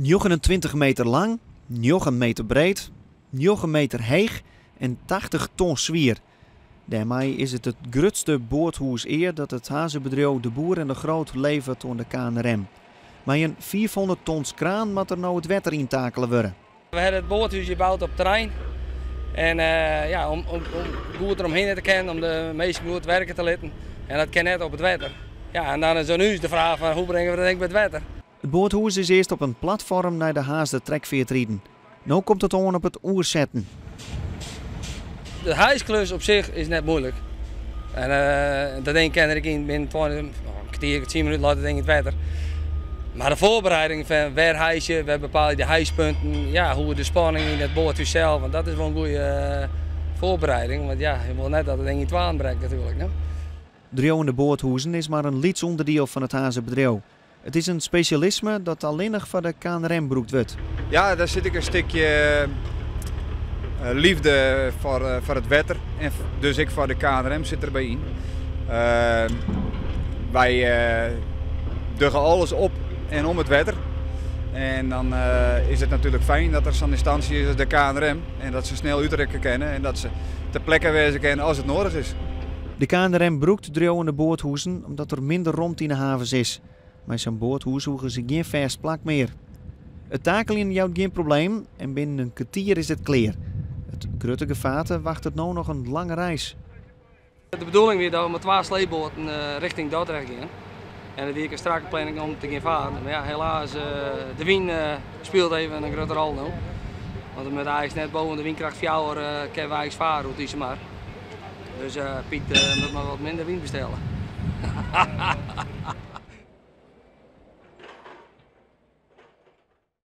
29 meter lang, 9 meter breed, 9 meter heeg en 80 ton zwier. Daarmee is het grootste boothuis eer dat het hazenbedrijf De Boer en de Groot levert aan de KNRM. Met een 400 tons kraan moet er nou het water intakelen worden. We hebben het boothuis gebouwd op terrein. En om goed eromheen te kennen, om de mensen goed werken te laten. En dat kan net op het water. Ja, en dan is er nu de vraag van hoe brengen we dat bij het water. Het boothuis is eerst op een platform naar de Haasde trekveert rieden. Nu komt het aan op het oerzetten. De huisklus op zich is net moeilijk. En dat ding ken ik in binnen een kwartier, 10 minuten later denk ik het water. Maar de voorbereiding van waar huisje, we bepalen de huispunten, ja, hoe de spanning in het boothuis zelf, want dat is wel een goede voorbereiding. Want ja, je wil net dat het ding in het waan brengt natuurlijk. Ne? Driehoende boothuizen is maar een liets onderdeel van het hazenbedrijf. Het is een specialisme dat alleen nog voor de KNRM gebruikt wordt. Ja, daar zit ik een stukje liefde voor het water en dus ik voor de KNRM zit erbij in. Wij duggen alles op en om het water. En dan is het natuurlijk fijn dat er zo'n instantie is als de KNRM en dat ze snel uitrekken kunnen en dat ze ter plekke wezen kunnen als het nodig is. De KNRM broekt driehoende boothuizen omdat er minder ruimte in de havens is. Met zo'n boothuis hoeven ze geen vast plak meer. Het takelen jouwt geen probleem en binnen een kwartier is het klaar. Het grote gevaarte wacht het nou nog een lange reis. De bedoeling is dat we met 2 sleepboten richting Dordrecht gaan. En dat is een strakke planning om te gaan varen. Maar ja, helaas, de wind speelt even een grote rol nu. Want met eigenlijk net boven de windkracht 4 kunnen we eigenlijk varen, hoe het is maar. Dus Piet moet maar wat minder wind bestellen.